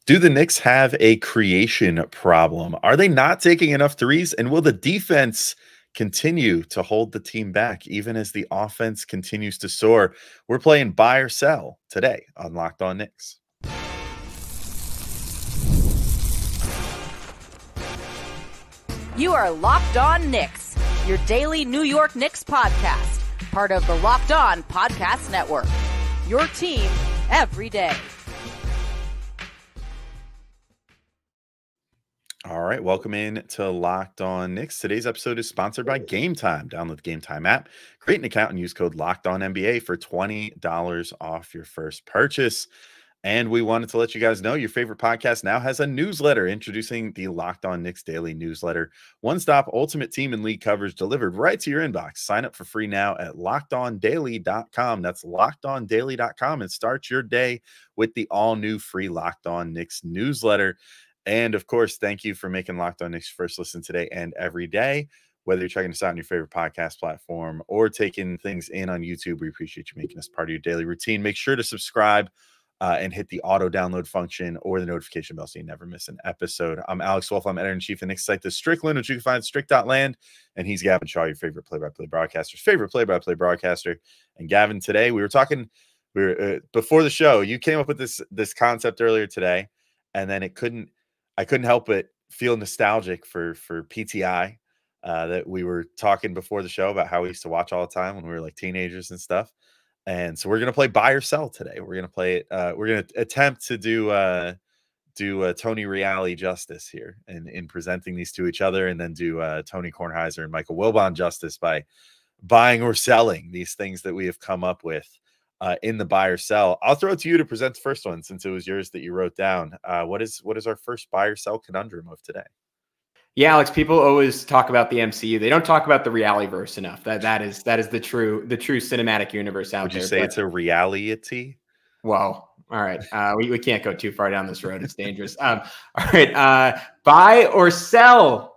Do the Knicks have a creation problem? Are they not taking enough threes? And will the defense continue to hold the team back even as the offense continues to soar? We're playing buy or sell today on Locked On Knicks. You are Locked On Knicks, your daily New York Knicks podcast, part of the Locked On Podcast Network. Your team every day. All right, welcome in to Locked On Knicks. Today's episode is sponsored by Gametime. Download the Gametime app, create an account, and use code LOCKEDONNBA for $20 off your first purchase. And we wanted to let you guys know your favorite podcast now has a newsletter. Introducing the Locked On Knicks Daily Newsletter. One-stop ultimate team and league coverage delivered right to your inbox. Sign up for free now at LockedOnDaily.com. That's LockedOnDaily.com, and start your day with the all-new free Locked On Knicks newsletter. And, of course, thank you for making Locked On Knicks first listen today and every day. Whether you're checking us out on your favorite podcast platform or taking things in on YouTube, we appreciate you making us part of your daily routine. Make sure to subscribe and hit the auto download function or the notification bell so you never miss an episode. I'm Alex Wolf. I'm editor-in-chief of Knicks site, The Strickland, which you can find at strick.land. And he's Gavin Shaw, your favorite play-by-play broadcaster's favorite play-by-play broadcaster. And Gavin, today we were talking, before the show, you came up with this concept earlier today, and then I couldn't help but feel nostalgic for PTI that we were talking before the show about how we used to watch all the time when we were like teenagers and stuff. And so we're going to play buy or sell today. We're going to play it. We're going to attempt to do Tony Reale justice here in presenting these to each other, and then do Tony Kornheiser and Michael Wilbon justice by buying or selling these things that we have come up with in the buy or sell. I'll throw it to you to present the first one since it was yours that you wrote down. What is our first buy or sell conundrum of today? Yeah, Alex, people always talk about the MCU. They don't talk about the Realityverse enough. That is the true cinematic universe out there. Would you say it's a reality? Well, all right. We can't go too far down this road. It's dangerous. All right. Buy or sell.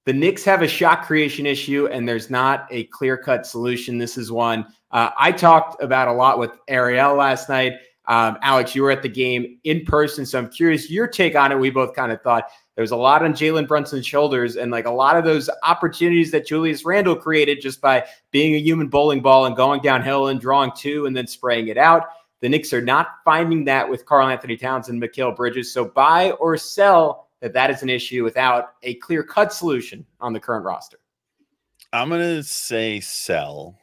The Knicks have a shot creation issue, and there's not a clear-cut solution. This is one I talked about a lot with Ariel last night. Alex, you were at the game in person, so I'm curious your take on it. We both kind of thought there was a lot on Jalen Brunson's shoulders, and like a lot of those opportunities that Julius Randle created just by being a human bowling ball and going downhill and drawing two and then spraying it out. The Knicks are not finding that with Karl-Anthony Towns and Mikal Bridges. So buy or sell that is an issue without a clear-cut solution on the current roster. I'm going to say sell.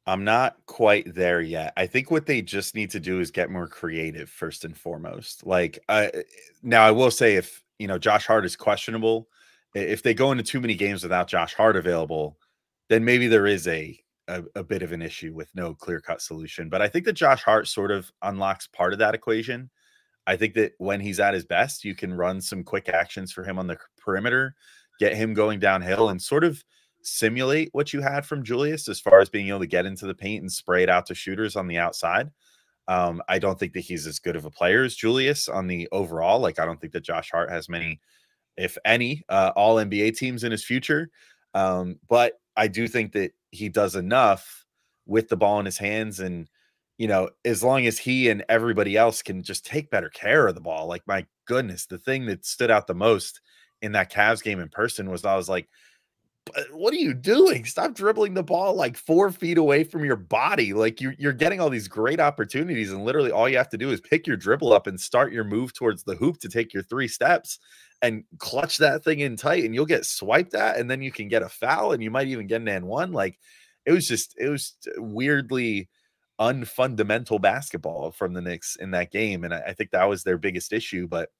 I'm not quite there yet. I think what they just need to do is get more creative first and foremost. Like now I will say, if Josh Hart is questionable, if they go into too many games without Josh Hart available, then maybe there is a bit of an issue with no clear-cut solution. But I think that Josh Hart sort of unlocks part of that equation. I think that when he's at his best, you can run some quick actions for him on the perimeter, get him going downhill, and sort of simulate what you had from Julius as far as being able to get into the paint and spray it out to shooters on the outside. I don't think that he's as good of a player as Julius on the overall. Like, I don't think that Josh Hart has many, if any, all NBA teams in his future. But I do think that he does enough with the ball in his hands. And, as long as he and everybody else can just take better care of the ball, like, my goodness, the thing that stood out the most in that Cavs game in person was I was like, what are you doing? Stop dribbling the ball like 4 feet away from your body. Like, you're getting all these great opportunities, and literally all you have to do is pick your dribble up and start your move towards the hoop to take your 3 steps and clutch that thing in tight, and you'll get swiped at, and then you can get a foul, and you might even get an and one. Like, it was weirdly unfundamental basketball from the Knicks in that game, and I think that was their biggest issue. But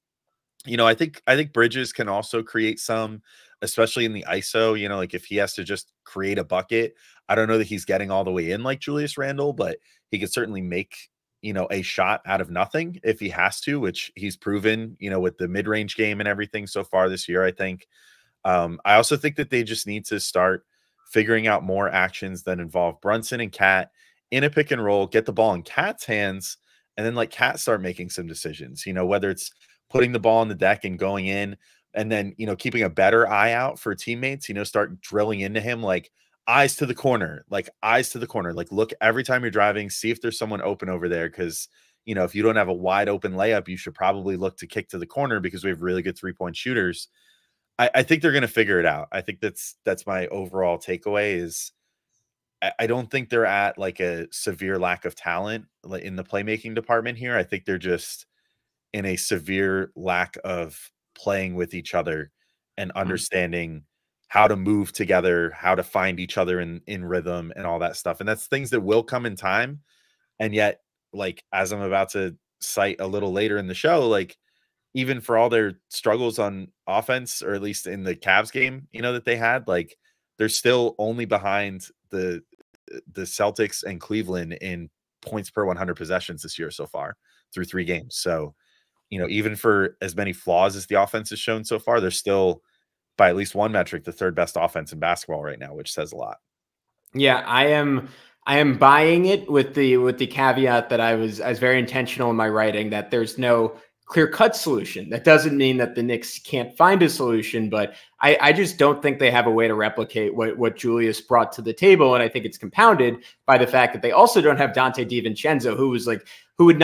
I think Bridges can also create some, especially in the ISO, like if he has to just create a bucket. I don't know that he's getting all the way in like Julius Randle, but he could certainly make, a shot out of nothing if he has to, which he's proven, with the mid-range game and everything so far this year, I think. I also think that they just need to start figuring out more actions that involve Brunson and Cat in a pick and roll, get the ball in Cat's hands, and then let Cat start making some decisions, whether it's putting the ball on the deck and going in, and then, keeping a better eye out for teammates, start drilling into him, like eyes to the corner, like look every time you're driving, see if there's someone open over there. Cause if you don't have a wide open layup, you should probably look to kick to the corner because we have really good 3-point shooters. I think they're going to figure it out. I think that's my overall takeaway is I don't think they're at like a severe lack of talent in the playmaking department here. I think they're just in a severe lack of playing with each other and understanding how to move together, how to find each other in rhythm and all that stuff. And that's things that will come in time. And yet, like, as I'm about to cite a little later in the show, like, even for all their struggles on offense, or at least in the Cavs game, that they had, like, they're still only behind the Celtics and Cleveland in points per 100 possessions this year so far through 3 games. So, even for as many flaws as the offense has shown so far, they're still, by at least one metric, the 3rd best offense in basketball right now, which says a lot. Yeah, I am buying it with the caveat that I was very intentional in my writing that there's no clear-cut solution. That doesn't mean that the Knicks can't find a solution, but I just don't think they have a way to replicate what Julius brought to the table. And I think it's compounded by the fact that they also don't have Dante DiVincenzo, who would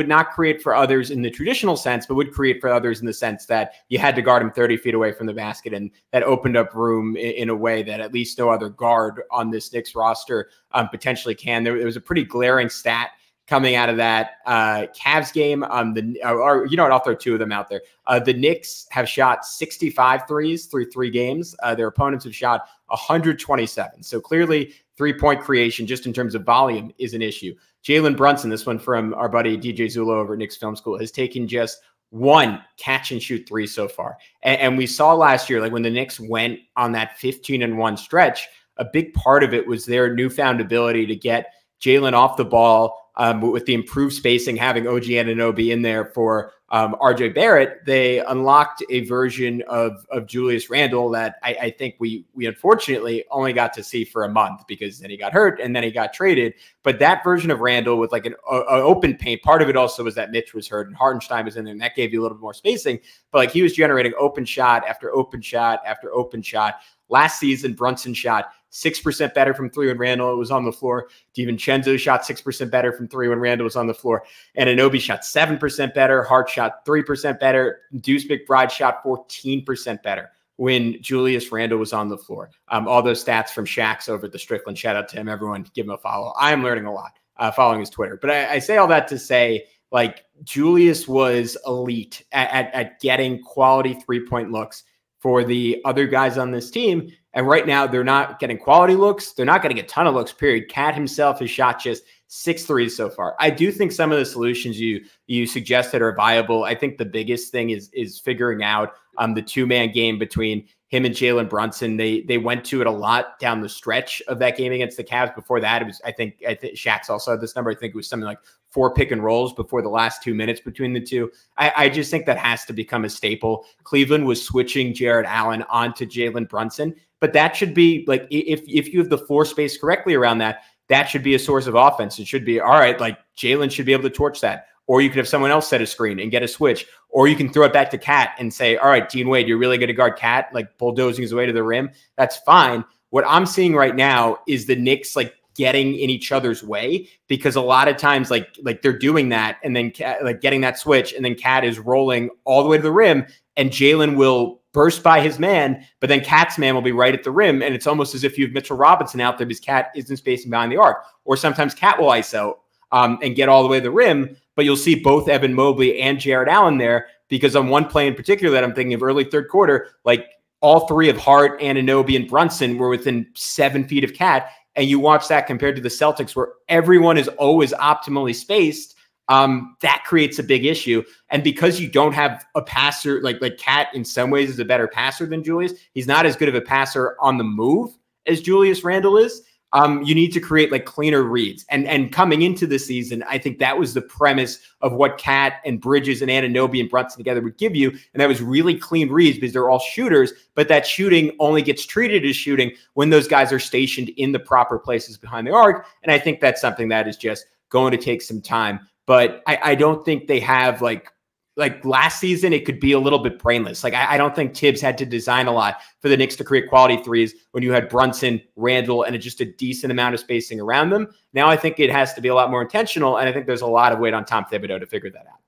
not create for others in the traditional sense, but would create for others in the sense that you had to guard him 30 feet away from the basket. And that opened up room in a way that at least no other guard on this Knicks roster potentially can. There was a pretty glaring stat coming out of that Cavs game. I'll throw 2 of them out there. The Knicks have shot 65 threes through 3 games. Their opponents have shot 127. So clearly 3-point creation, just in terms of volume, is an issue. Jalen Brunson, this one from our buddy DJ Zula over at Knicks Film School, has taken just 1 catch and shoot 3 so far. And we saw last year, like when the Knicks went on that 15-1 stretch, a big part of it was their newfound ability to get Jalen off the ball with the improved spacing, having OG Anunoby in there for RJ Barrett. They unlocked a version of Julius Randle that I think we unfortunately only got to see for a month, because then he got hurt and then he got traded. But that version of Randle with like an open paint, part of it also was that Mitch was hurt and Hartenstein was in there, and that gave you a little bit more spacing. But like, he was generating open shot after open shot after open shot. Last season, Brunson shot 6% better from 3 when Randle was on the floor. DiVincenzo shot 6% better from 3 when Randle was on the floor. And Anunoby shot 7% better. Hart shot 3% better. Deuce McBride shot 14% better when Julius Randle was on the floor. All those stats from Shaq's over at the Strickland. Shout out to him. Everyone give him a follow. I am learning a lot following his Twitter. But I say all that to say, like, Julius was elite at getting quality 3-point looks for the other guys on this team. And right now, they're not getting quality looks. They're not getting a ton of looks, period. Cat himself has shot just 6 threes so far. I do think some of the solutions you suggested are viable. I think the biggest thing is figuring out the 2-man game between him and Jalen Brunson. They went to it a lot down the stretch of that game against the Cavs. Before that, it was I think Shaq's also had this number. I think it was something like 4 pick and rolls before the last 2 minutes between the two. I just think that has to become a staple. Cleveland was switching Jared Allen onto Jalen Brunson, but that should be like, if you have the floor space correctly around that, that should be a source of offense. It should be, all right, like Jalen should be able to torch that. Or you could have someone else set a screen and get a switch. Or you can throw it back to Cat and say, all right, Dean Wade, you're really going to guard Cat, like bulldozing his way to the rim. That's fine. What I'm seeing right now is the Knicks like getting in each other's way, because a lot of times like they're doing that and then like getting that switch, and then Cat is rolling all the way to the rim, and Jalen will burst by his man, but then Cat's man will be right at the rim. And it's almost as if you have Mitchell Robinson out there because Cat isn't spacing behind the arc. Or sometimes Cat will ISO and get all the way to the rim, but you'll see both Evan Mobley and Jared Allen there, because on one play in particular that I'm thinking of early 3rd quarter, like all 3 of Hart, Anunoby, and Brunson were within 7 feet of Cat. And you watch that compared to the Celtics, where everyone is always optimally spaced. That creates a big issue. And because you don't have a passer, like Cat in some ways is a better passer than Julius. He's not as good of a passer on the move as Julius Randle is. You need to create like cleaner reads. And coming into the season, I think that was the premise of what Cat and Bridges and Anunoby and Brunson together would give you. And that was really clean reads, because they're all shooters, but that shooting only gets treated as shooting when those guys are stationed in the proper places behind the arc. And I think that's something that is just going to take some time. But I don't think they have like like last season, it could be a little bit brainless. Like I don't think Tibbs had to design a lot for the Knicks to create quality threes when you had Brunson, Randall, and just a decent amount of spacing around them. Now I think it has to be a lot more intentional, and I think there's a lot of weight on Tom Thibodeau to figure that out.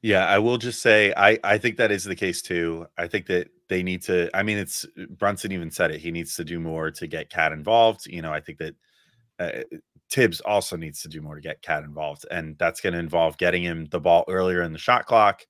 Yeah, I will just say I think that is the case too. I think that they need to. I mean, it's Brunson even said it. He needs to do more to get Cat involved. I think that Tibbs also needs to do more to get Cat involved, and that's going to involve getting him the ball earlier in the shot clock.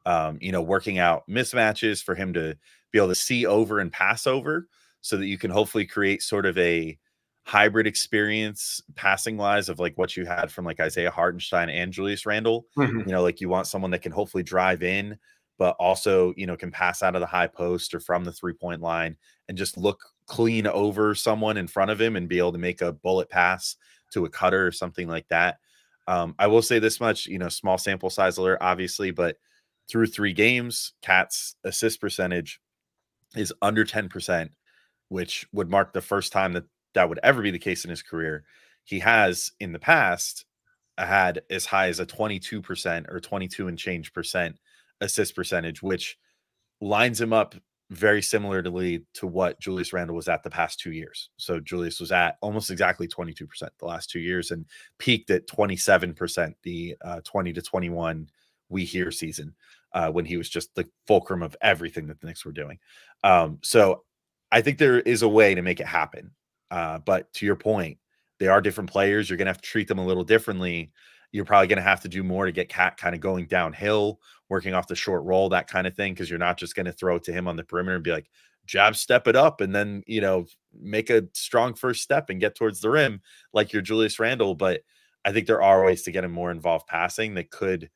Working out mismatches for him to be able to see over and pass over, so that you can hopefully create sort of a hybrid experience passing wise of like what you had from like Isaiah Hartenstein and Julius Randle. Like you want someone that can hopefully drive in, but also, can pass out of the high post or from the 3-point line and just look clean over someone in front of him and be able to make a bullet pass to a cutter or something like that. I will say this much, small sample size alert, obviously, but through 3 games, Cat's assist percentage is under 10%, which would mark the first time that would ever be the case in his career. He has in the past had as high as a 22% or 22 and change percent assist percentage, which lines him up very similarly to what Julius Randle was at the past 2 years. So Julius was at almost exactly 22% the last 2 years and peaked at 27% the 20 to 21 we hear season when he was just the fulcrum of everything that the Knicks were doing. So I think there is a way to make it happen. But to your point, they are different players. You're going to have to treat them a little differently. You're probably going to have to do more to get Cat kind of going downhill, working off the short roll, that kind of thing, because you're not just going to throw it to him on the perimeter and be like, jab, step it up, and then, make a strong first step and get towards the rim like your Julius Randle. But I think there are ways to get him more involved passing that could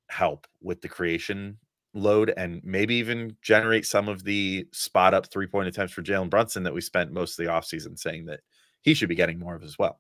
help with the creation load and maybe even generate some of the spot up 3-point attempts for Jalen Brunson that we spent most of the offseason saying that he should be getting more of as well.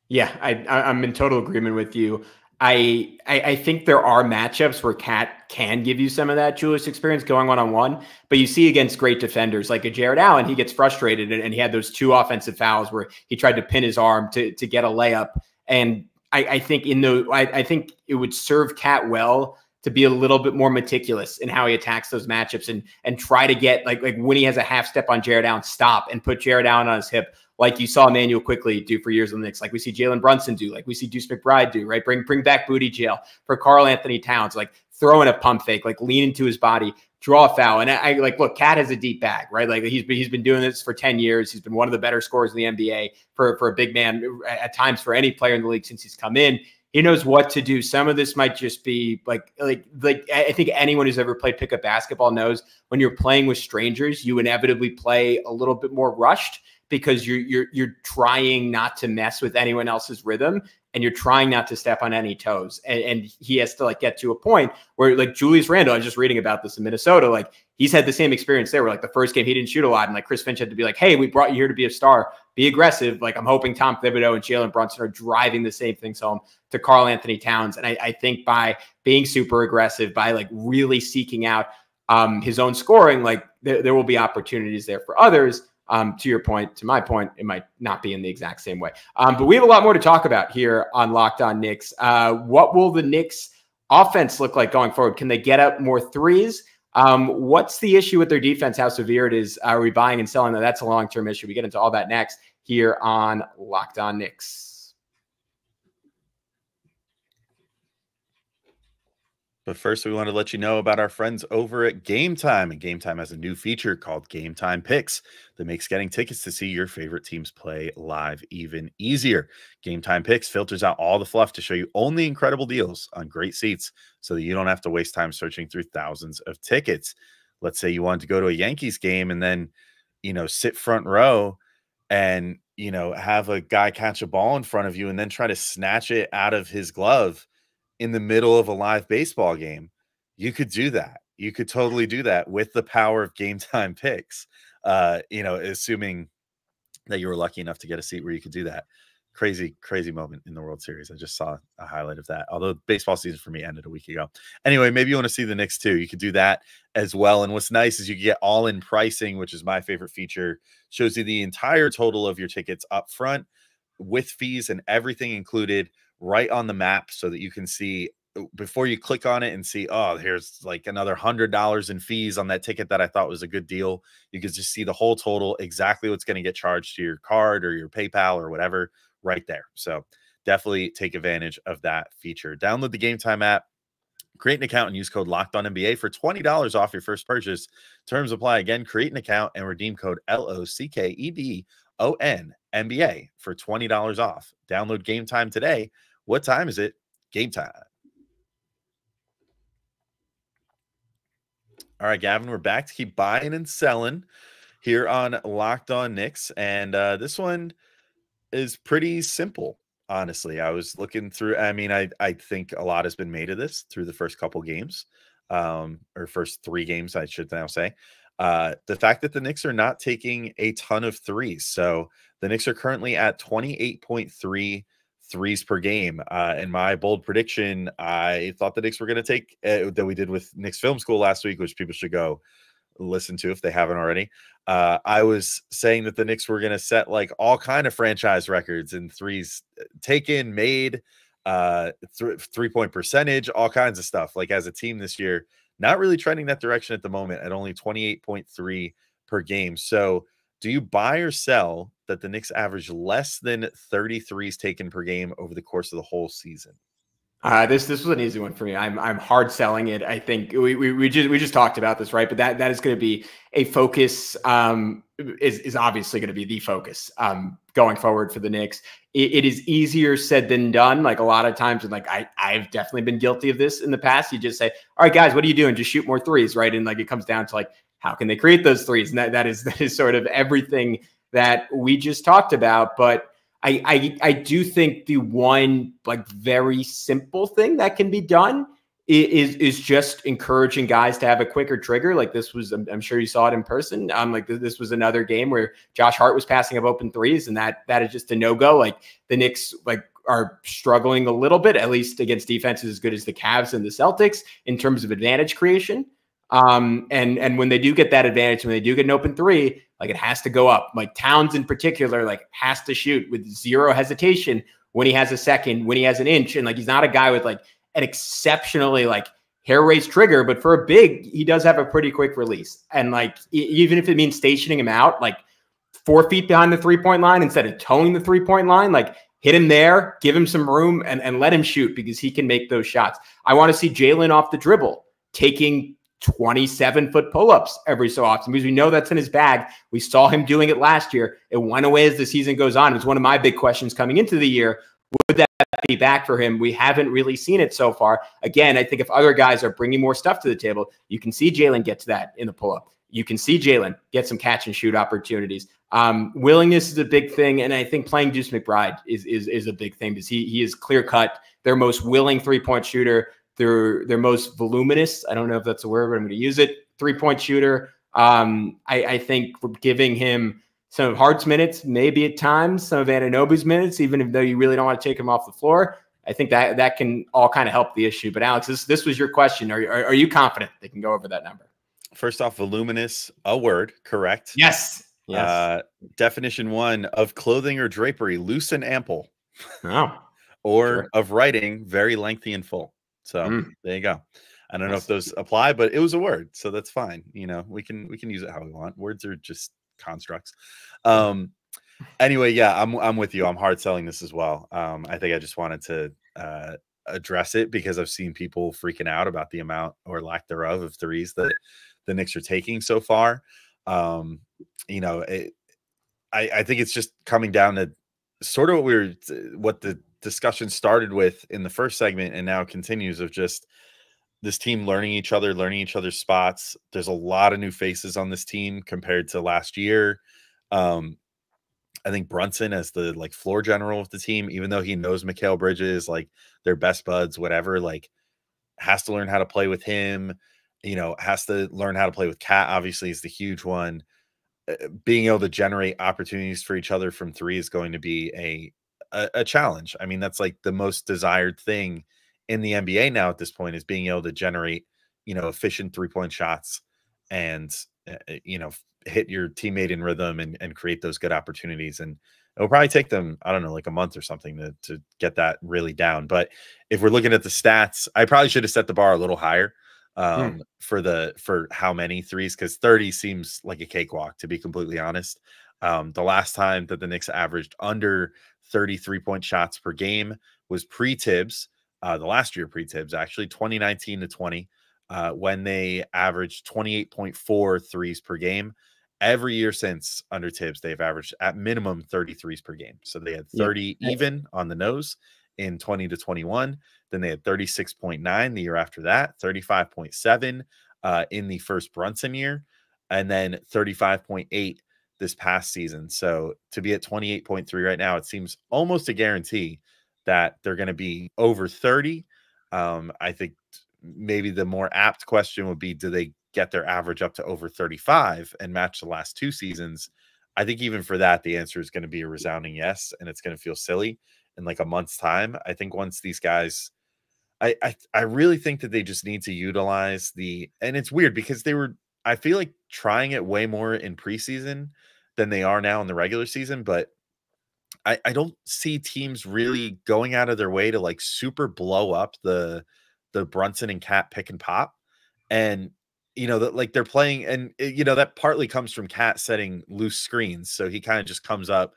Yeah, I'm in total agreement with you. I think there are matchups where Cat can give you some of that Julius experience going one-on-one, but you see against great defenders like a Jared Allen, he gets frustrated and he had those 2 offensive fouls where he tried to pin his arm to get a layup. And I think I think it would serve Cat well to be a little bit more meticulous in how he attacks those matchups and try to get like when he has a half step on Jared Allen, stop and put Jared Allen on his hip, like you saw Emmanuel Quickly do for years on the Knicks, like we see Jalen Brunson do, like we see Deuce McBride do, right? Bring back booty jail for Karl-Anthony Towns, like throw in a pump fake, like lean into his body, draw a foul. And I like, look, Cat has a deep bag, right? Like he's been doing this for 10 years. He's been one of the better scorers in the NBA for a big man at times for any player in the league since he's come in. He knows what to do. Some of this might just be like I think anyone who's ever played pickup basketball knows when you're playing with strangers, you inevitably play a little bit more rushed because you're trying not to mess with anyone else's rhythm and you're trying not to step on any toes. And he has to like get to a point where like Julius Randle, I was just reading about this in Minnesota, like he's had the same experience there where like the first game he didn't shoot a lot and like Chris Finch had to be like, hey, we brought you here to be a star, be aggressive. Like I'm hoping Tom Thibodeau and Jalen Brunson are driving the same things home to Karl-Anthony Towns. And I think by being super aggressive, by like really seeking out his own scoring, like there will be opportunities there for others. To your point, to my point, it might not be in the exact same way. But we have a lot more to talk about here on Locked On Knicks. What will the Knicks offense look like going forward? Can they get up more threes? What's the issue with their defense? How severe it is? Are we buying and selling? That's a long-term issue. We get into all that next here on Locked On Knicks. But first, we want to let you know about our friends over at Gametime. And Gametime has a new feature called Gametime Picks that makes getting tickets to see your favorite teams play live even easier. Gametime Picks filters out all the fluff to show you only incredible deals on great seats so that you don't have to waste time searching through thousands of tickets. Let's say you wanted to go to a Yankees game and then, sit front row and, have a guy catch a ball in front of you and then try to snatch it out of his glove in the middle of a live baseball game. You could do that. You could totally do that with the power of Gametime Picks, assuming that you were lucky enough to get a seat where you could do that. Crazy moment in the World Series. I just saw a highlight of that, although baseball season for me ended a week ago. Anyway, maybe you want to see the Knicks too. You could do that as well. And what's nice is you get all-in pricing, which is my favorite feature. Shows you the entire total of your tickets up front with fees and everything included right on the map so that you can see before you click on it and see, oh, here's like another $100 in fees on that ticket that I thought was a good deal, you can just see the whole total, exactly what's going to get charged to your card or your PayPal or whatever right there. So definitely take advantage of that feature. Download the Gametime app, create an account, and use code LOCKEDONNBA for $20 off your first purchase. Terms apply. Again, create an account and redeem code LOCKEDONNBA for $20 off. Download Gametime today. What time is it? Game time. All right, Gavin, we're back to keep buying and selling here on Locked On Knicks. And this one is pretty simple, honestly. I was looking through. I mean, I think a lot has been made of this through the first couple games, or first 3 games, I should now say. The fact that the Knicks are not taking a ton of threes. So the Knicks are currently at 28.3 threes per game. In my bold prediction, I thought the Knicks were going to take that we did with Knicks Film School last week, which people should go listen to if they haven't already. I was saying that the Knicks were going to set like all kind of franchise records in threes taken, made, 3-point percentage, all kinds of stuff. Like as a team this year, not really trending that direction at the moment at only 28.3 per game. So do you buy or sell that the Knicks average less than 33s taken per game over the course of the whole season? This was an easy one for me. I'm hard selling it. I think we just talked about this, right? But that is going to be a focus. Is obviously going to be the focus going forward for the Knicks. It is easier said than done. Like a lot of times, and like I've definitely been guilty of this in the past. You just say, "All right, guys, what are you doing? Just shoot more threes," right? And like it comes down to like how can they create those threes, and that is sort of everything that we just talked about, but. I do think the one like very simple thing that can be done is just encouraging guys to have a quicker trigger. Like this was, I'm sure you saw it in person. Like this was another game where Josh Hart was passing up open threes, and that is just a no-go. Like the Knicks like are struggling a little bit, at least against defenses as good as the Cavs and the Celtics in terms of advantage creation. And when they do get that advantage, when they do get an open three, like it has to go up. Like Towns in particular, like has to shoot with zero hesitation when he has a second, when he has an inch. And like, he's not a guy with like an exceptionally like hair raised trigger, but for a big, he does have a pretty quick release. And like, even if it means stationing him out, like 4 feet behind the 3-point line, instead of towing the 3-point line, like hit him there, give him some room and let him shoot because he can make those shots. I want to see Jalen off the dribble, taking 27-foot pull-ups every so often because we know that's in his bag. We saw him doing it last year. It went away as the season goes on. It's one of my big questions coming into the year. Would that be back for him? We haven't really seen it so far. Again, I think if other guys are bringing more stuff to the table, you can see Jalen get to that in the pull-up. You can see Jalen get some catch and shoot opportunities. Willingness is a big thing, and I think playing Deuce McBride is a big thing because he is clear-cut their most willing three-point shooter. They're most voluminous. I don't know if that's a word, but I'm going to use it. 3-point shooter. I think we're giving him some of Hart's minutes, maybe at times, some of Anunoby's minutes, even though you really don't want to take him off the floor. I think that can all kind of help the issue. But Alex, this was your question. Are you confident they can go over that number? First off, voluminous, a word, correct? Yes. Yes. Definition 1 of clothing or drapery, loose and ample. Oh. Or Sure. of writing, very lengthy and full. So there you go. I don't know if those apply, but it was a word, so that's fine. You know, we can use it how we want. Words are just constructs. Anyway, yeah, I'm with you. I'm hard selling this as well. I think I just wanted to address it because I've seen people freaking out about the amount or lack thereof of threes that the Knicks are taking so far. You know, I think it's just coming down to sort of what the discussion started with in the first segment and now continues of just this team learning each other's spots. There's a lot of new faces on this team compared to last year. I think Brunson as the like floor general of the team, even though he knows Mikal Bridges, like they're best buds, whatever, like has to learn how to play with him, you know, has to learn how to play with Cat, obviously is the huge one. Being able to generate opportunities for each other from three is going to be a challenge. I mean, that's like the most desired thing in the NBA now at this point is being able to generate, you know, efficient 3-point shots and, you know, hit your teammate in rhythm and create those good opportunities. And it'll probably take them, I don't know, like a month or something to get that really down. But if we're looking at the stats, I probably should have set the bar a little higher for how many threes, because 30 seems like a cakewalk, to be completely honest. The last time that the Knicks averaged under 33-point shots per game was pre-Tibbs, the last year pre-Tibbs, actually, 2019-20, when they averaged 28.4 threes per game. Every year since under Tibbs, they've averaged at minimum 30 threes per game. So they had 30 even on the nose in 20-21. Then they had 36.9 the year after that, 35.7 in the first Brunson year, and then 35.8 this past season. So to be at 28.3 right now, it seems almost a guarantee that they're going to be over 30. I think maybe the more apt question would be, do they get their average up to over 35 and match the last 2 seasons? I think even for that, the answer is going to be a resounding yes, and it's going to feel silly in like a month's time. I think once these guys, I really think that they just need to utilize and it's weird because I feel like trying it way more in preseason than they are now in the regular season, but I don't see teams really going out of their way to like super blow up the Brunson and Cat pick and pop. And that like they're playing, and that partly comes from Cat setting loose screens. So he kind of just comes up,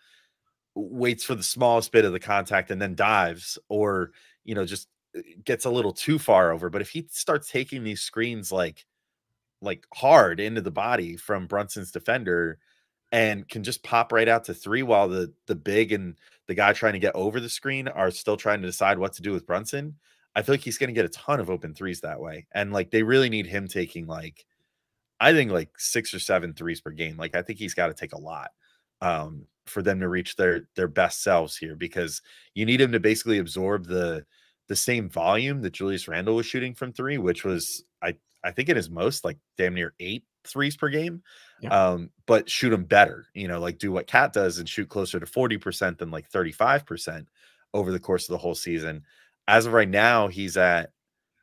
waits for the smallest bit of the contact, and then dives, or just gets a little too far over. But if he starts taking these screens like hard into the body from Brunson's defender and can just pop right out to 3 while the big and the guy trying to get over the screen are still trying to decide what to do with Brunson, I feel like he's going to get a ton of open threes that way. And like, they really need him taking I think 6 or 7 threes per game. Like, I think he's got to take a lot for them to reach their best selves here, because you need him to basically absorb the same volume that Julius Randle was shooting from 3, which was, I think at his most, damn near 8 threes per game. Yeah. But shoot them better, do what Cat does and shoot closer to 40% than 35% over the course of the whole season. As of right now, he's at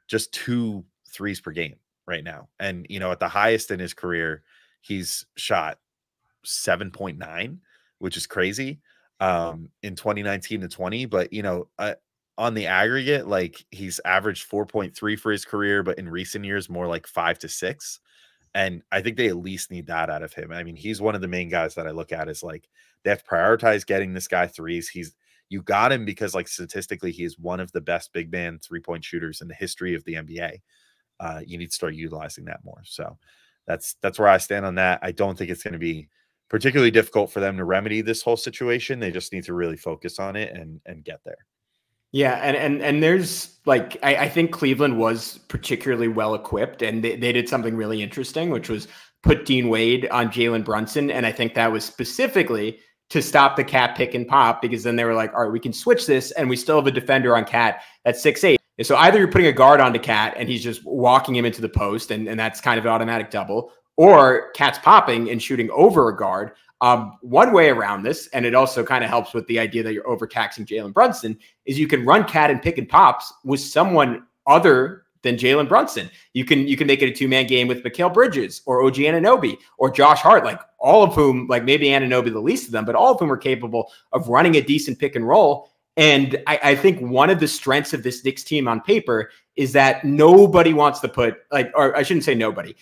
just 2 threes per game right now. And, at the highest in his career, he's shot 7.9, which is crazy in 2019-20. But, on the aggregate, he's averaged 4.3 for his career, but in recent years, more like 5 to 6. And I think they at least need that out of him. I mean, he's one of the main guys that I look at as they have to prioritize getting this guy threes. You got him because statistically, he is one of the best big man 3-point shooters in the history of the NBA. You need to start utilizing that more. So that's where I stand on that. I don't think it's going to be particularly difficult for them to remedy this whole situation. They just need to really focus on it and get there. Yeah, and there's I think Cleveland was particularly well equipped, and they did something really interesting, which was put Dean Wade on Jalen Brunson, and I think that was specifically to stop the Cat pick and pop, because then they were like, all right, we can switch this, and we still have a defender on Cat that's 6'8". And so either you're putting a guard onto Cat and he's just walking him into the post, and that's kind of an automatic double, or Cat's popping and shooting over a guard. One way around this, and it also kind of helps with the idea that you're overtaxing Jalen Brunson, is you can run Cat and pick and pops with someone other than Jalen Brunson. You can make it a 2-man game with Mikal Bridges or OG Anunoby or Josh Hart, all of whom, maybe Anunoby the least of them, but all of whom are capable of running a decent pick and roll. And I think one of the strengths of this Knicks team on paper is that nobody wants to put, or I shouldn't say nobody,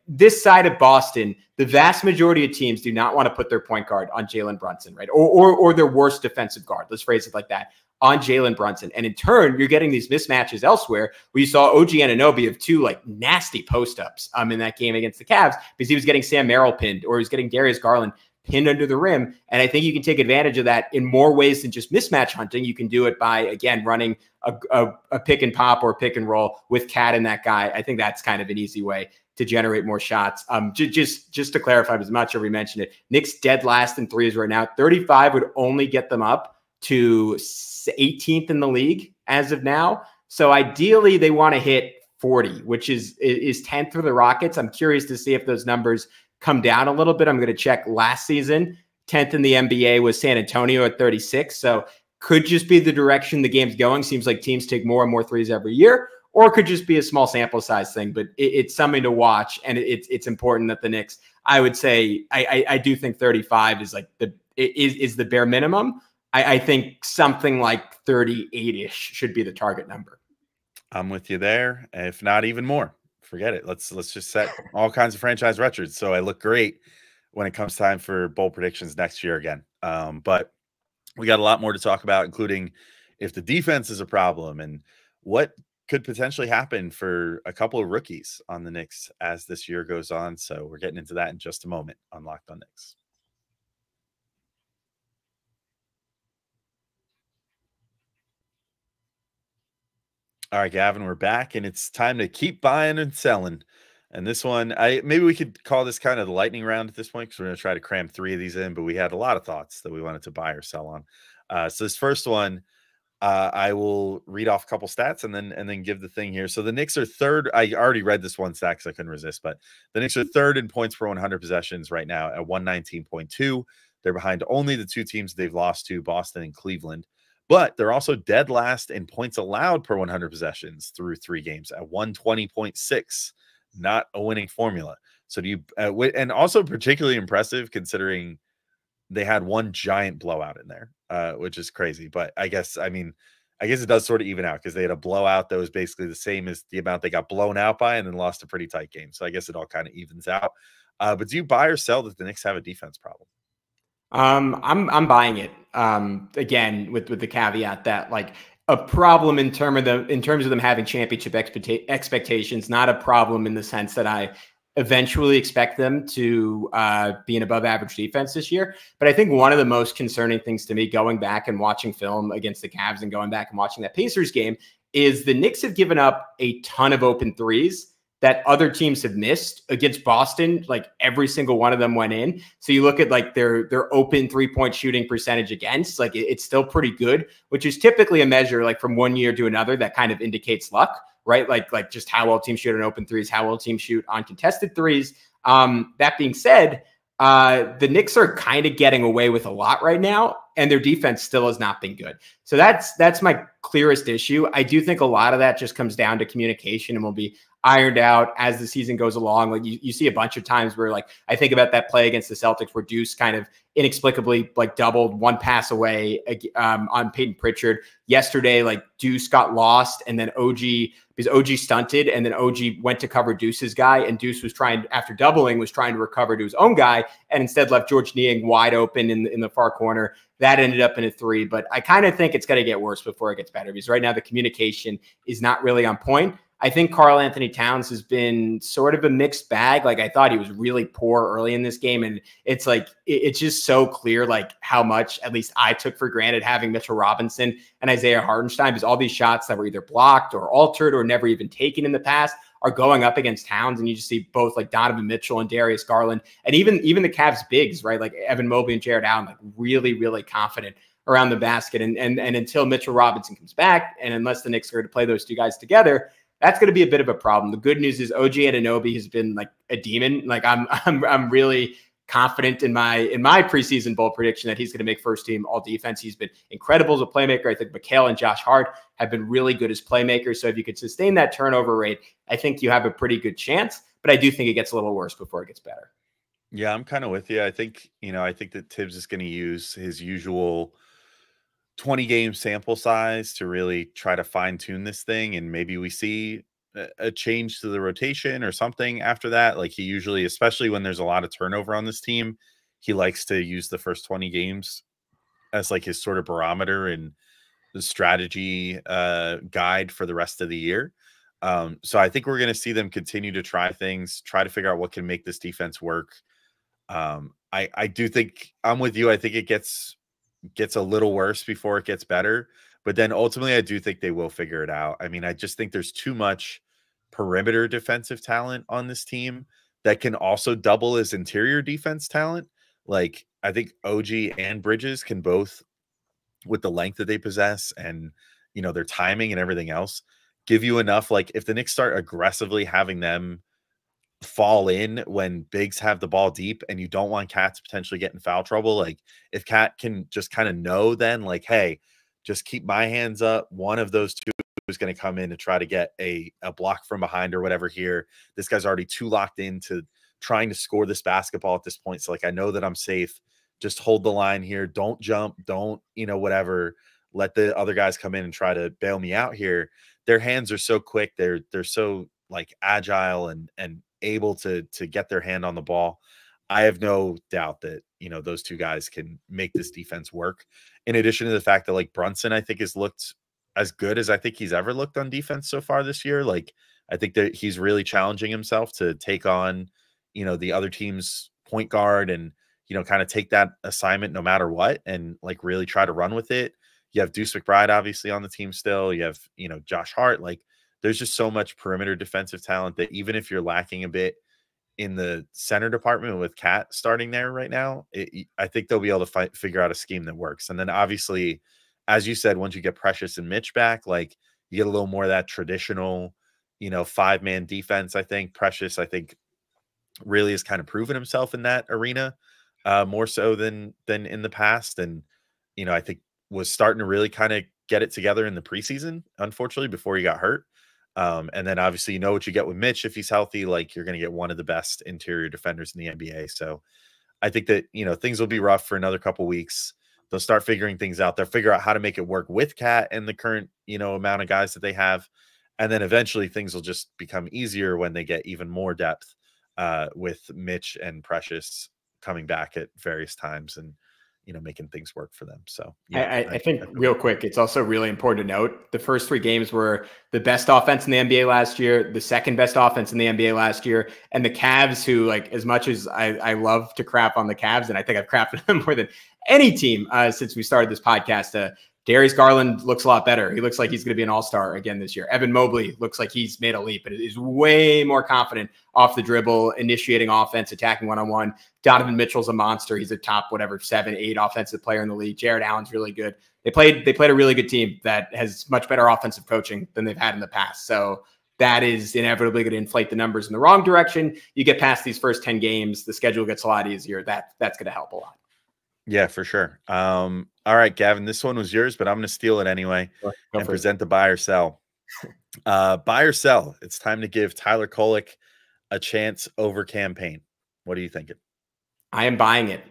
this side of Boston, the vast majority of teams do not want to put their point guard on Jalen Brunson, right? Or their worst defensive guard, let's phrase it like that, on Jalen Brunson. And in turn, you're getting these mismatches elsewhere where you saw OG Anunoby of 2 nasty post-ups in that game against the Cavs, because he was getting Sam Merrill pinned, or he was getting Darius Garland pinned under the rim. And I think you can take advantage of that in more ways than just mismatch hunting. You can do it by, again, running a pick and pop or pick and roll with Cat and that guy. I think that's kind of an easy way to generate more shots. Just to clarify, because I'm not sure we mentioned it, Knicks dead last in threes right now. 35 would only get them up to 18th in the league as of now. So ideally they want to hit 40, which is 10th for the Rockets. I'm curious to see if those numbers come down a little bit. I'm going to check last season. 10th in the NBA was San Antonio at 36. So could just be the direction the game's going. Seems like teams take more and more threes every year. or it could just be a small sample size thing, but it's something to watch. And it's important that the Knicks, I would say, I do think 35 is like is the bare minimum. I think something like 38-ish should be the target number. I'm with you there. If not even more, forget it. Let's just set all kinds of franchise records. So I look great when it comes time for bowl predictions next year again. But we got a lot more to talk about, including if the defense is a problem and what could potentially happen for a couple of rookies on the Knicks as this year goes on. So we're getting into that in just a moment on Locked On Knicks. All right, Gavin, we're back, and it's time to keep buying and selling. And this one, maybe we could call this kind of the lightning round at this point, because we're going to try to cram 3 of these in, but we had a lot of thoughts that we wanted to buy or sell on. So this first one, I will read off a couple stats and then give the thing here. So the Knicks are third. I already read this one stat because I couldn't resist, but the Knicks are third in points per 100 possessions right now at 119.2. They're behind only the 2 teams they've lost to, Boston and Cleveland. But they're also dead last in points allowed per 100 possessions through 3 games at 120.6. Not a winning formula. So do you, and also particularly impressive considering they had one giant blowout in there, which is crazy. But I guess it does sort of even out because they had a blowout that was basically the same as the amount they got blown out by and then lost a pretty tight game. So I guess it all kind of evens out. But do you buy or sell that the Knicks have a defense problem? I'm buying it. Again, with the caveat that like a problem in terms of them having championship expectations, not a problem in the sense that I eventually expect them to be an above average defense this year. But I think one of the most concerning things to me going back and watching film against the Cavs and going back and watching that Pacers game is the Knicks have given up a ton of open threes that other teams have missed. Against Boston. Like every single one of them went in. So you look at like their open 3-point shooting percentage against, like it's still pretty good, which is typically a measure like from one year to another that kind of indicates luck, right? Like just how well teams shoot on open threes, how well teams shoot on contested threes. That being said, the Knicks are kind of getting away with a lot right now, and their defense still has not been good. So that's my clearest issue. I do think a lot of that just comes down to communication and will be ironed out as the season goes along. Like you see a bunch of times where like I think about that play against the Celtics where Deuce kind of inexplicably like doubled one pass away on Peyton Pritchard. Yesterday, like Deuce got lost and then because OG stunted and then OG went to cover Deuce's guy and Deuce was trying to recover to his own guy and instead left George Niang wide open in the far corner. That ended up in a 3, but I kind of think it's going to get worse before it gets better because right now the communication is not really on point. I think Karl-Anthony Towns has been sort of a mixed bag. Like I thought he was really poor early in this game. And it's like, it's just so clear, like how much, at least I took for granted having Mitchell Robinson and Isaiah Hartenstein, because all these shots that were either blocked or altered or never even taken in the past are going up against Towns. And you just see both like Donovan Mitchell and Darius Garland, and even the Cavs bigs, right? Like Evan Mobley and Jared Allen, like really, really confident around the basket. And until Mitchell Robinson comes back, and unless the Knicks are going to play those 2 guys together, that's going to be a bit of a problem. The good news is OG Anunoby has been like a demon. Like I'm really confident in my preseason bowl prediction that he's going to make first team all defense. He's been incredible as a playmaker. I think Mikal and Josh Hart have been really good as playmakers. So if you could sustain that turnover rate, I think you have a pretty good chance. But I do think it gets a little worse before it gets better. Yeah, I'm kind of with you. I think that Tibbs is going to use his usual 20-game sample size to really try to fine tune this thing. And maybe we see a change to the rotation or something after that. Like he usually, especially when there's a lot of turnover on this team, he likes to use the first 20 games as like his sort of barometer and the strategy guide for the rest of the year. So I think we're going to see them continue to try things, try to figure out what can make this defense work. I do think I'm with you. I think it gets a little worse before it gets better, but then ultimately I do think they will figure it out. I mean, I just think there's too much perimeter defensive talent on this team that can also double as interior defense talent. Like I think OG and Bridges can both, with the length that they possess and their timing and everything else, give you enough. Like if the Knicks start aggressively having them fall in when bigs have the ball deep and you don't want Cat to potentially get in foul trouble, like if Cat can just kind of know then like, hey, just keep my hands up, one of those 2 who's going to come in to try to get a block from behind or whatever here. This guy's already too locked into trying to score this basketball at this point. So like, I know that I'm safe. Just hold the line here. Don't jump. Don't, whatever. Let the other guys come in and try to bail me out here. Their hands are so quick. They're so like agile and able to get their hand on the ball. I have no doubt that, those two guys can make this defense work. In addition to the fact that like Brunson, I think has looked as good as I think he's ever looked on defense so far this year. Like, I think that he's really challenging himself to take on, the other team's point guard and, kind of take that assignment no matter what, and like really try to run with it. You have Deuce McBride obviously on the team still. You have, Josh Hart. Like, there's just so much perimeter defensive talent that even if you're lacking a bit in the center department with Cat starting there right now, I think they'll be able to figure out a scheme that works. And then obviously, as you said, once you get Precious and Mitch back, like you get a little more of that traditional, 5-man defense. I think Precious, really has kind of proven himself in that arena more so than in the past. And, I think was starting to really kind of get it together in the preseason, unfortunately, before he got hurt. And then obviously, what you get with Mitch if he's healthy, like you're going to get one of the best interior defenders in the NBA. So I think that, things will be rough for another couple weeks. They'll start figuring things out. They'll figure out how to make it work with Cat and the current, amount of guys that they have. And then eventually things will just become easier when they get even more depth with Mitch and Precious coming back at various times and, making things work for them. So yeah, I think real quick, it's also really important to note the first 3 games were the best offense in the NBA last year, the second best offense in the NBA last year, and the Cavs, who, like, as much as I love to crap on the Cavs, and I think I've crapped on them more than any team since we started this podcast, Darius Garland looks a lot better. He looks like he's going to be an all-star again this year. Evan Mobley looks like he's made a leap and is way more confident off the dribble, initiating offense, attacking one-on-one. Donovan Mitchell's a monster. He's a top, 7, 8 offensive player in the league. Jared Allen's really good. They played a really good team that has much better offensive coaching than they've had in the past. So that is inevitably going to inflate the numbers in the wrong direction. You get past these first 10 games, the schedule gets a lot easier. That's going to help a lot. Yeah, for sure. All right, Gavin, this one was yours, but I'm going to steal it anyway and present the buy or sell. Buy or sell. It's time to give Tyler Kolek a chance over campaign. What are you thinking? I am buying it.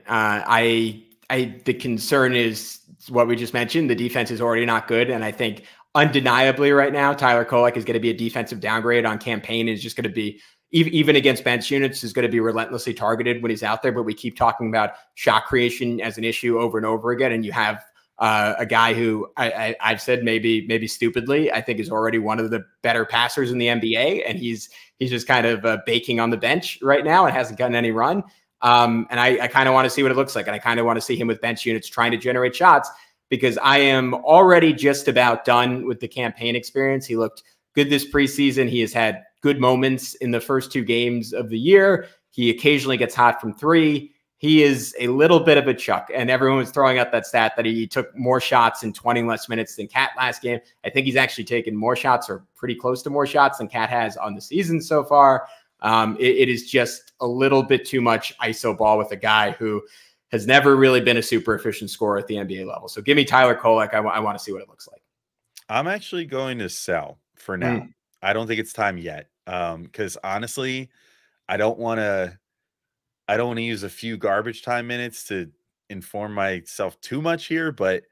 The concern is what we just mentioned. The defense is already not good. And I think undeniably right now, Tyler Kolek is going to be a defensive downgrade on campaign. Is just going to be, even against bench units, is going to be relentlessly targeted when he's out there. But we keep talking about shot creation as an issue over and over again. And you have a guy who I've said maybe stupidly, I think is already one of the better passers in the NBA. And he's just kind of baking on the bench right now and hasn't gotten any run. And I kind of want to see what it looks like. And I kind of want to see him with bench units trying to generate shots, because I am already just about done with the campaign experience. He looked good this preseason. He has had good moments in the first 2 games of the year. He occasionally gets hot from 3. He is a little bit of a chuck, and everyone was throwing out that stat that he took more shots in 20 less minutes than Cat last game. I think he's actually taken more shots, or pretty close to more shots, than Cat has on the season so far. It is just a little bit too much ISO ball with a guy who has never really been a super efficient scorer at the NBA level. So give me Tyler Kolek. I want to see what it looks like. I'm actually going to sell for now. I don't think it's time yet. Because honestly, I don't want to use a few garbage time minutes to inform myself too much here, but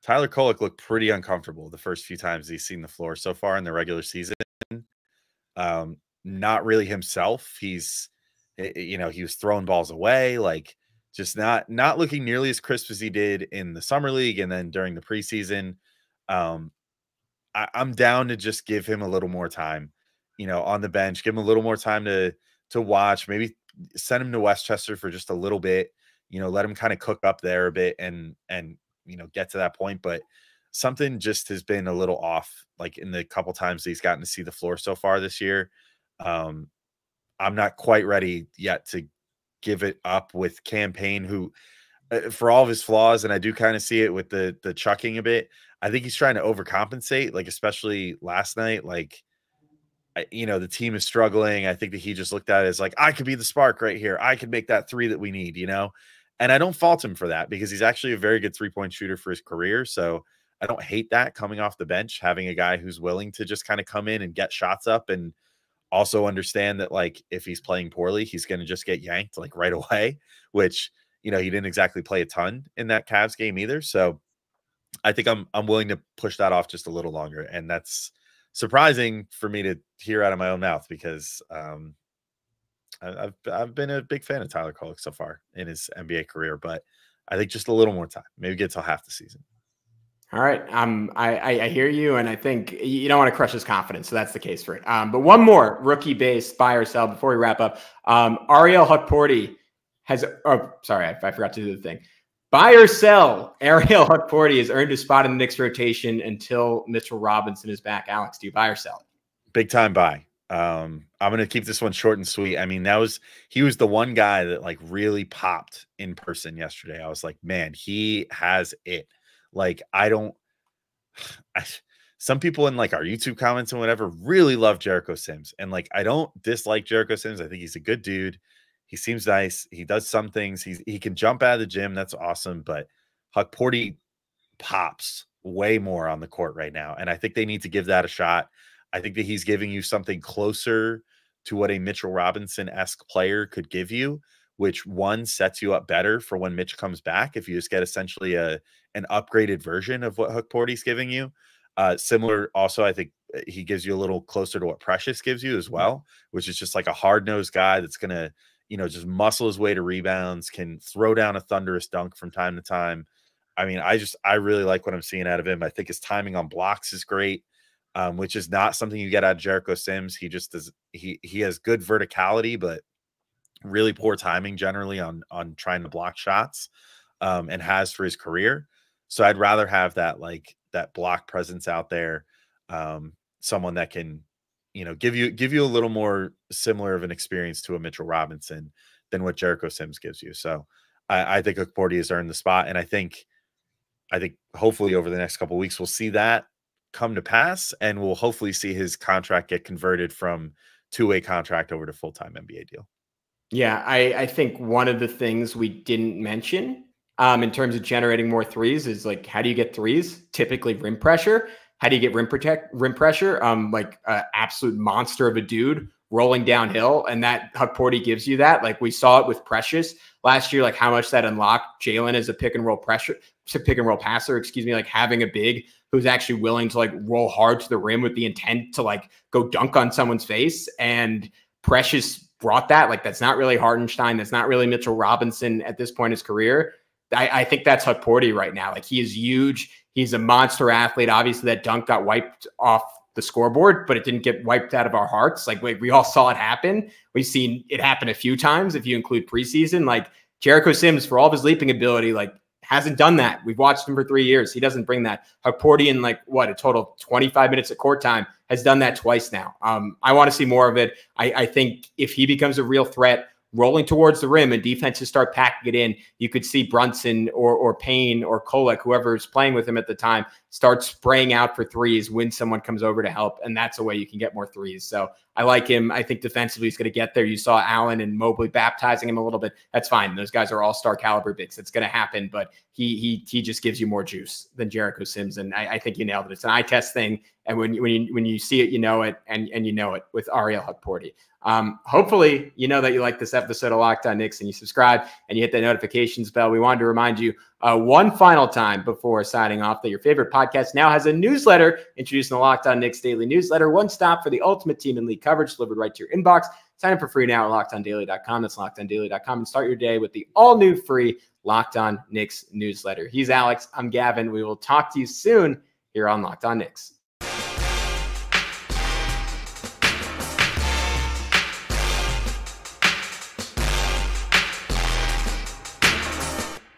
Tyler Kolek looked pretty uncomfortable the first few times he's seen the floor so far in the regular season. Not really himself. He was throwing balls away, like just not looking nearly as crisp as he did in the summer league and then during the preseason. I'm down to just give him a little more time, on the bench, give him a little more time to watch, maybe send him to Westchester for just a little bit, let him kind of cook up there a bit and get to that point. But something just has been a little off, like in the couple times that he's gotten to see the floor so far this year. I'm not quite ready yet to give it up with campaign, who for all of his flaws, and I do kind of see it with the chucking a bit, I think he's trying to overcompensate, like especially last night. Like, the team is struggling. I think that he just looked at it as like, I could be the spark right here. I could make that 3 that we need, and I don't fault him for that, because he's actually a very good 3-point shooter for his career. So I don't hate that coming off the bench, having a guy who's willing to just kind of come in and get shots up, and also understand that, like, if he's playing poorly, he's going to just get yanked like right away, which, he didn't exactly play a ton in that Cavs game either. So I think I'm willing to push that off just a little longer. And that's surprising for me to hear out of my own mouth, because I've been a big fan of Tyler Kolek so far in his NBA career, but I think just a little more time, maybe get till half the season. All right. I hear you, and I think you don't want to crush his confidence, so that's the case for it. But one more rookie base buy or sell before we wrap up. Ariel Hukporti has. Oh, sorry, I forgot to do the thing. Buy or sell. Ariel Hukporti has earned a spot in the Knicks rotation until Mitchell Robinson is back. Alex, do you buy or sell? Big time buy. I'm going to keep this one short and sweet. I mean, he was the one guy that like really popped in person yesterday. I was like, man, he has it. Like, some people in like our YouTube comments and whatever really love Jericho Sims. And like, I don't dislike Jericho Sims. I think he's a good dude. He seems nice. He does some things. He can jump out of the gym. That's awesome. But Hukporti pops way more on the court right now. And I think they need to give that a shot. I think that he's giving you something closer to what a Mitchell Robinson-esque player could give you, which one sets you up better for when Mitch comes back. If you just get essentially an upgraded version of what Hukporti's giving you. Similar also, I think he gives you a little closer to what Precious gives you as well, which is just like a hard-nosed guy that's going to, just muscle his way to rebounds, can throw down a thunderous dunk from time to time. I mean, I really like what I'm seeing out of him. I think his timing on blocks is great, which is not something you get out of Jericho Sims. He just does. He has good verticality, but really poor timing generally on trying to block shots, and has for his career. So I'd rather have that block presence out there, someone that can, give you a little more similar of an experience to a Mitchell Robinson than what Jericho Sims gives you. So I think Hukporti has earned the spot, and I think hopefully over the next couple of weeks we'll see that come to pass, and we'll hopefully see his contract get converted from two-way contract over to full-time NBA deal. Yeah, I think one of the things we didn't mention in terms of generating more threes is like, how do you get threes? Typically rim pressure. How do you get rim pressure? Like an absolute monster of a dude rolling downhill, and that Hukporti gives you that. Like we saw it with Precious last year, like how much that unlocked Jalen as a pick and roll passer, like having a big who's actually willing to like roll hard to the rim with the intent to like go dunk on someone's face. And Precious brought that. Like that's not really Hartenstein. That's not really Mitchell Robinson at this point in his career. I think that's Hukporti right now. Like he is huge. He's a monster athlete. Obviously that dunk got wiped off the scoreboard, but it didn't get wiped out of our hearts. Like we all saw it happen. We've seen it happen a few times if you include preseason. Like Jericho Sims, for all of his leaping ability, like hasn't done that. We've watched him for 3 years. He doesn't bring that. Hukporti in like a total 25 minutes of court time has done that twice now. I want to see more of it. I think if he becomes a real threat, rolling towards the rim and defenses start packing it in, you could see Brunson or Payne or Kolek, whoever is playing with him at the time, start spraying out for threes when someone comes over to help. And that's a way you can get more threes. So I like him. I think defensively he's going to get there. You saw Allen and Mobley baptizing him a little bit. That's fine. Those guys are all-star caliber bigs. It's going to happen, but he just gives you more juice than Jericho Sims. And I think you nailed it. It's an eye test thing. And when you see it, you know it, and you know it with Ariel Hukporti. Hopefully, you know that you like this episode of Locked On Knicks and you subscribe and you hit that notifications bell. We wanted to remind you one final time before signing off that your favorite podcast now has a newsletter introducing the Locked On Knicks daily newsletter. One stop for the ultimate team and league coverage delivered right to your inbox. Sign up for free now at LockedOnDaily.com. That's LockedOnDaily.com, and start your day with the all-new free Locked On Knicks newsletter. He's Alex. I'm Gavin. We will talk to you soon here on Locked On Knicks.